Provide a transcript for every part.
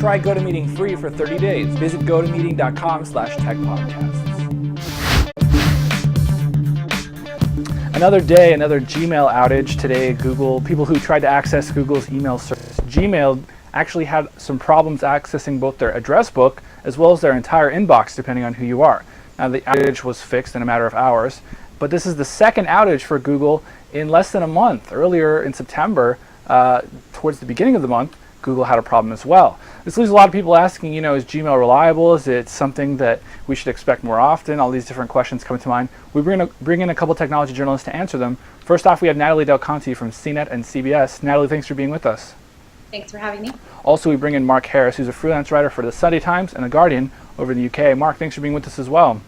Try GoToMeeting free for 30 days. Visit gotomeeting.com/techpodcasts. Another day, another Gmail outage today. People who tried to access Google's email service, Gmail, actually had some problems accessing both their address book as well as their entire inbox, depending on who you are. Now, the outage was fixed in a matter of hours, but this is the second outage for Google in less than a month. Earlier in September, towards the beginning of the month, Google had a problem as well. This leaves a lot of people asking, is Gmail reliable? Is it something that we should expect more often? All these different questions come to mind. We bring in a couple technology journalists to answer them. First off, we have Natalie Del Conte from CNET and CBS. Natalie, thanks for being with us. Thanks for having me. Also, we bring in Mark Harris, who's a freelance writer for the Sunday Times and The Guardian over in the UK. Mark, thanks for being with us as well.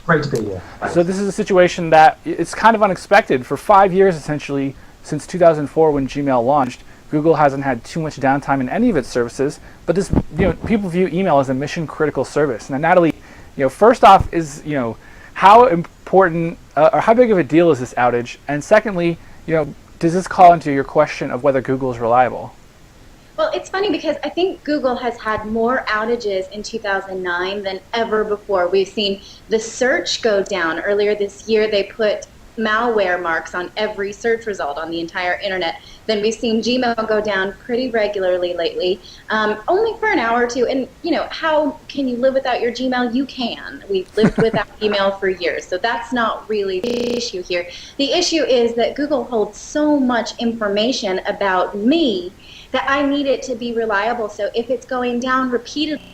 Great to be here. Thanks. So this is a situation that it's kind of unexpected. For 5 years, essentially, since 2004 when Gmail launched, Google hasn't had too much downtime in any of its services, but this, people view email as a mission-critical service. Now, Natalie, first off, is how important or how big of a deal is this outage? And secondly, does this call into your question of whether Google is reliable? Well, it's funny because I think Google has had more outages in 2009 than ever before. We've seen the search go down. Earlier this year, they put malware marks on every search result on the entire internet. Then we've seen Gmail go down pretty regularly lately, only for an hour or two. And, how can you live without your Gmail? You can. We've lived without email for years, so that's not really the issue here. The issue is that Google holds so much information about me that I need it to be reliable. So if it's going down repeatedly,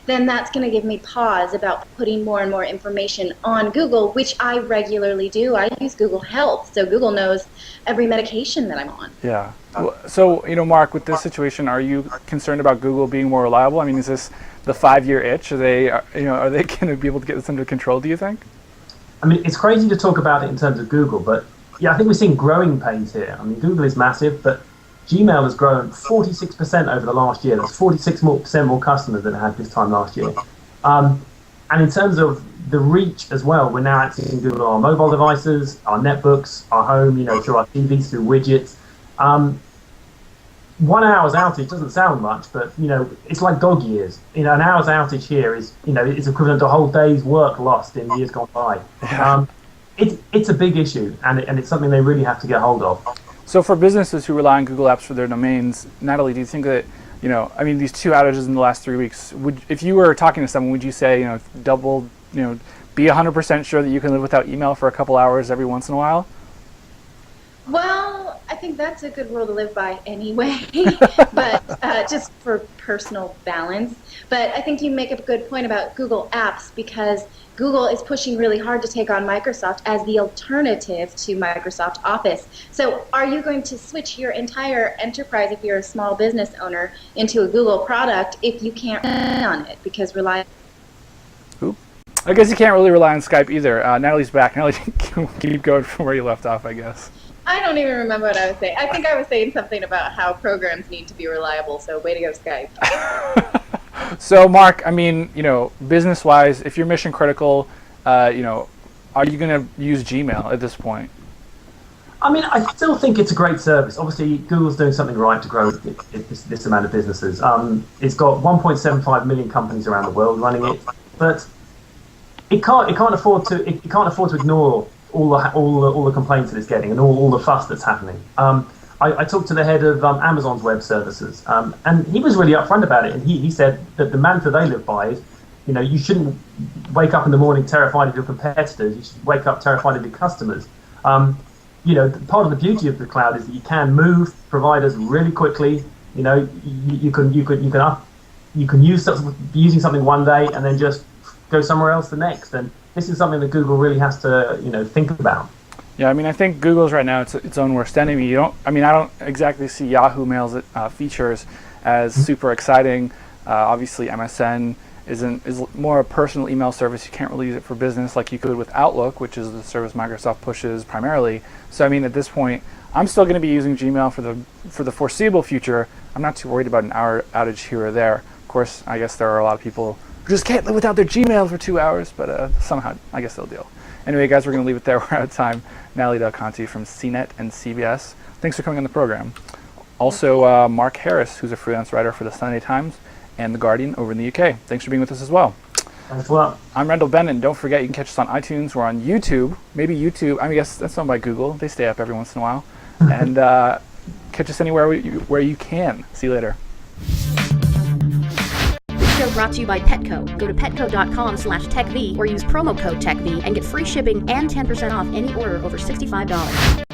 then that's going to give me pause about putting more and more information on Google, which I regularly do. I use Google Health, so Google knows every medication that I'm on. Yeah. So, Mark, with this situation, are you concerned about Google being more reliable? I mean, is this the 5-year itch? Are they going to be able to get this under control, do you think? I mean, it's crazy to talk about it in terms of Google, but yeah, I think we're seeing growing pains here. I mean, Google is massive, but Gmail has grown 46% over the last year. That's 46% more customers than it had this time last year. And in terms of the reach as well, we're now accessing Google on our mobile devices, our netbooks, our home, through our TVs, through widgets. 1 hour's outage doesn't sound much, but it's like dog years. An hour's outage here is it's equivalent to a whole day's work lost in years gone by. It's a big issue, and it's something they really have to get hold of. So for businesses who rely on Google Apps for their domains, Natalie, do you think that, these 2 outages in the last 3 weeks, if you were talking to someone, would you say, be 100% sure that you can live without email for a couple hours every once in a while? Well, I think that's a good rule to live by anyway, but just for personal balance. But I think you make a good point about Google Apps, because Google is pushing really hard to take on Microsoft as the alternative to Microsoft Office. So are you going to switch your entire enterprise, if you're a small business owner, into a Google product if you can't rely on it? Because I guess you can't really rely on Skype either. Natalie's back. Natalie, keep going from where you left off, I guess. I don't even remember what I was saying. I think I was saying something about how programs need to be reliable, so way to go, Skype. So, Mark, business-wise, if you're mission critical, are you going to use Gmail at this point? I mean, I still think it's a great service. Obviously, Google's doing something right to grow this amount of businesses. It's got 1.75 million companies around the world running it, but it can't afford to ignore all the complaints that it's getting and all the fuss that's happening. I talked to the head of Amazon's web services, and he was really upfront about it. And he said that the mantra they live by is, you shouldn't wake up in the morning terrified of your competitors. You should wake up terrified of your customers. Part of the beauty of the cloud is that you can move providers really quickly. You can use be using something one day and then just go somewhere else the next. And this is something that Google really has to think about. Yeah, I think Google's right now its own worst enemy. I don't exactly see Yahoo Mail's features as super exciting. Obviously, MSN is more a personal email service. You can't really use it for business like you could with Outlook, which is the service Microsoft pushes primarily. So at this point, I'm still going to be using Gmail for the foreseeable future. I'm not too worried about an hour outage here or there. Of course, I guess there are a lot of people who just can't live without their Gmail for 2 hours, but somehow I guess they'll deal. Anyway, guys, we're going to leave it there. We're out of time. Natalie Del Conte from CNET and CBS. Thanks for coming on the program. Also, Mark Harris, who's a freelance writer for the Sunday Times and The Guardian over in the UK. Thanks for being with us as well. Thanks a lot. I'm Rendell Bennett, and don't forget you can catch us on iTunes. We're on YouTube. Maybe YouTube. I guess that's owned by Google. They stay up every once in a while. And catch us anywhere where you can. See you later. This show brought to you by Petco. Go to petco.com/techv or use promo code TechV and get free shipping and 10% off any order over $65.